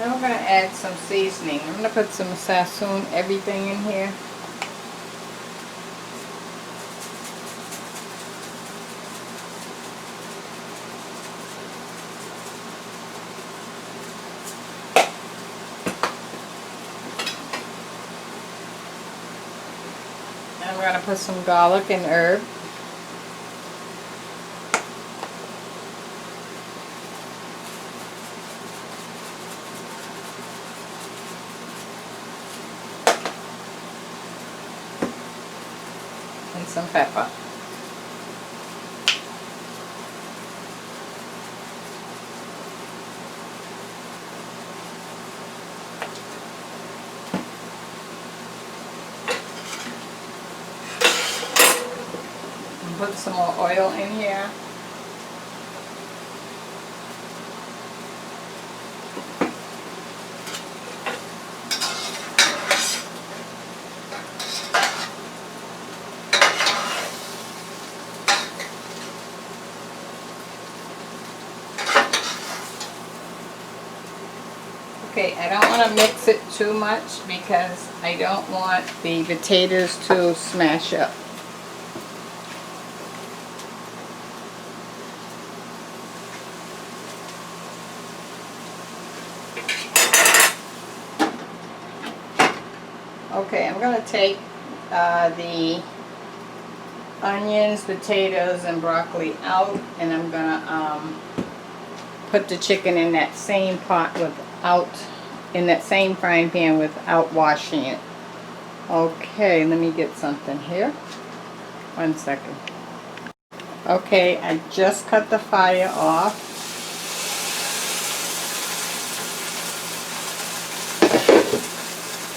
Now we're going to add some seasoning. I'm going to put some sassoon everything in here. And we're going to put some garlic and herb. And some pepper. And put some more oil in here. Okay, I don't want to mix it too much because I don't want the potatoes to smash up. Okay, I'm going to take the onions, potatoes, and broccoli out, and I'm going to put the chicken in that same pot in that same frying pan without washing it. Okay, let me get something here. 1 second. Okay, I just cut the fire off.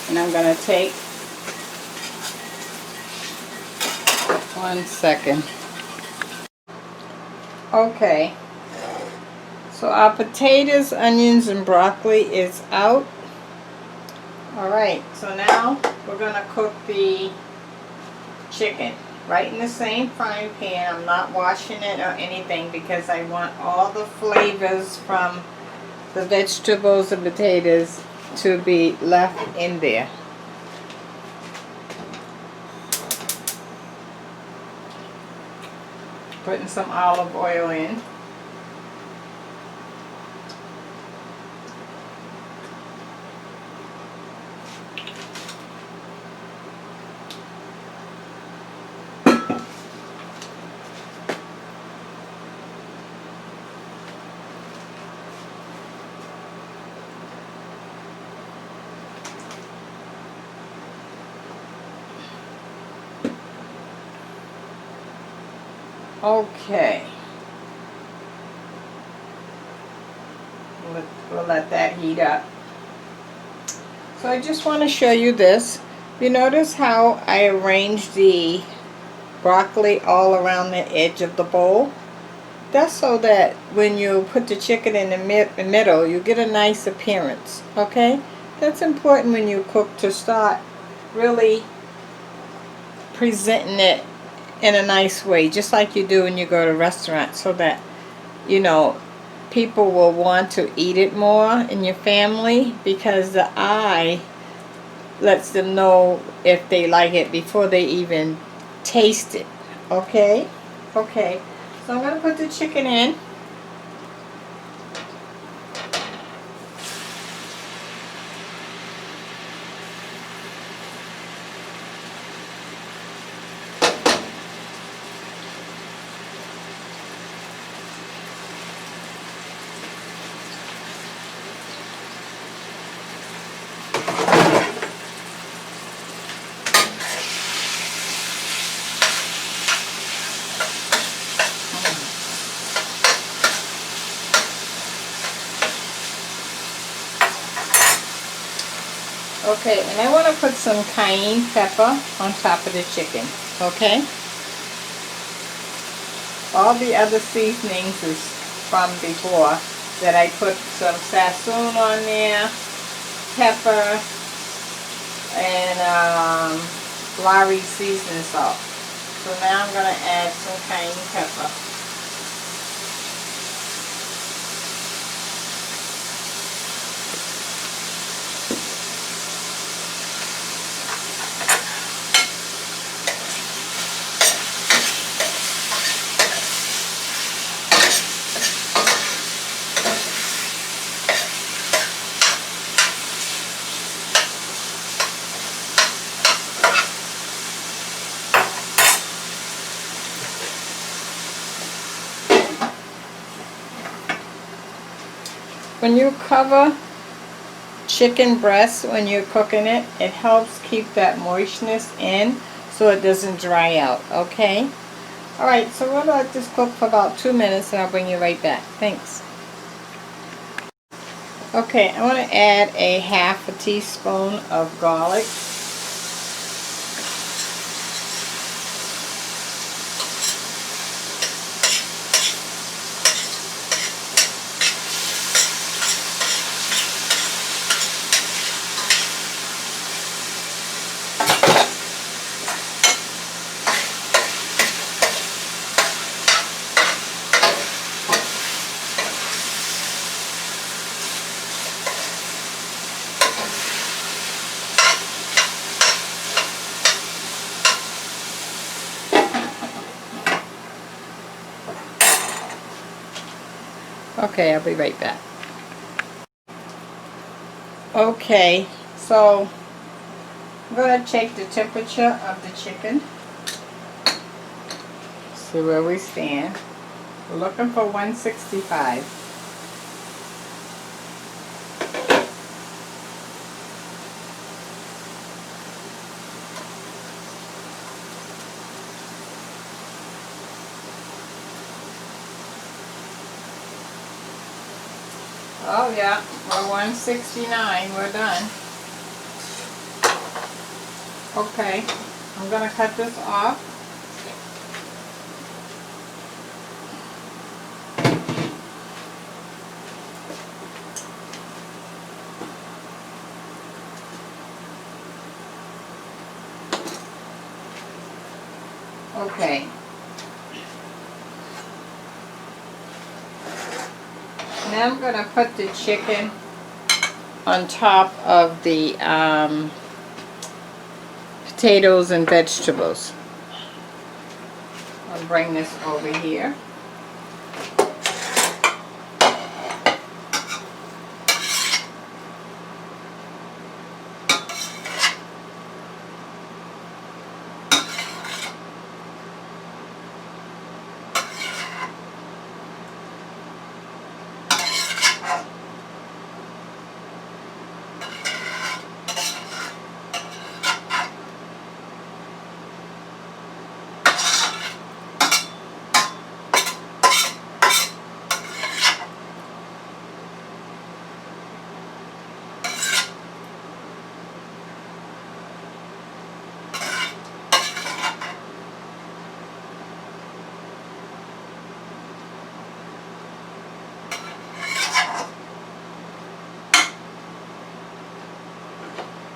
And I'm going to take 1 second. Okay. So our potatoes, onions, and broccoli is out. Alright, so now we're going to cook the chicken right in the same frying pan. I'm not washing it or anything because I want all the flavors from the vegetables and potatoes to be left in there. Putting some olive oil in. Okay. We'll let that heat up. So I just want to show you this. You notice how I arranged the broccoli all around the edge of the bowl? That's so that when you put the chicken in the middle, you get a nice appearance. Okay? That's important when you cook, to start really presenting it in a nice way, just like you do when you go to restaurants, so that, you know, people will want to eat it more in your family, because the eye lets them know if they like it before they even taste it. Okay? Okay. So I'm going to put the chicken in. Okay, and I want to put some cayenne pepper on top of the chicken, okay? All the other seasonings is from before, that I put some sassoon on there, pepper, and Lowry seasoning salt. So now I'm going to add some cayenne pepper. when you cover chicken breast when you're cooking it, it helps keep that moistness in so it doesn't dry out, okay? Alright, so we'll let this cook for about 2 minutes and I'll bring you right back. Thanks. Okay, I want to add a half a teaspoon of garlic. Okay, I'll be right back. Okay, so I'm going to check the temperature of the chicken. See where we stand. We're looking for 165. Oh yeah, we're 169, we're done. Okay, I'm going to cut this off. Okay. Now I'm going to put the chicken on top of the potatoes and vegetables. I'll bring this over here.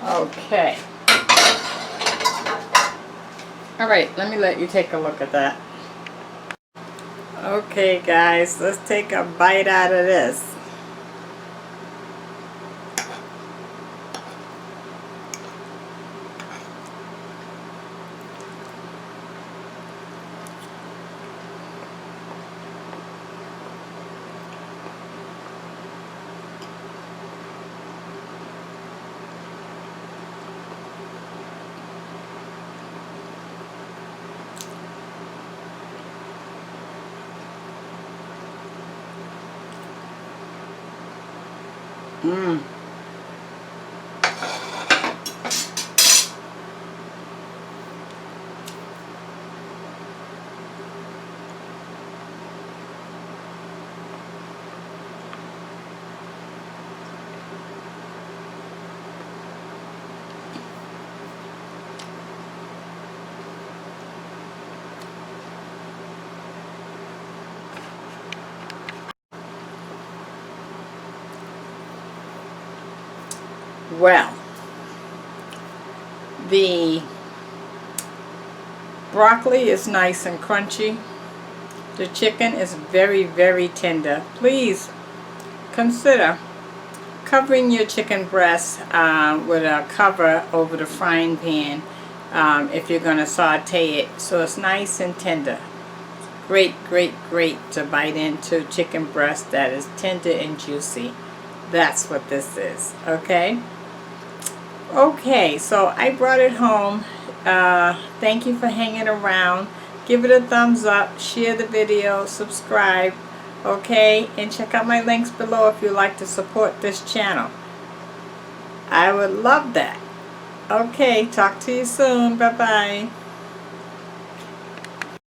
Okay. Alright, let me let you take a look at that. Okay guys, let's take a bite out of this. Mmm. Well, the broccoli is nice and crunchy. The chicken is very, very tender. Please consider covering your chicken breast with a cover over the frying pan if you're going to saute it so it's nice and tender. Great, great, great to bite into chicken breast that is tender and juicy. That's what this is, okay? Okay, so I brought it home. Thank you for hanging around. Give it a thumbs up, share the video, subscribe. Okay, and check out my links below if you like to support this channel. I would love that. Okay, talk to you soon. Bye bye.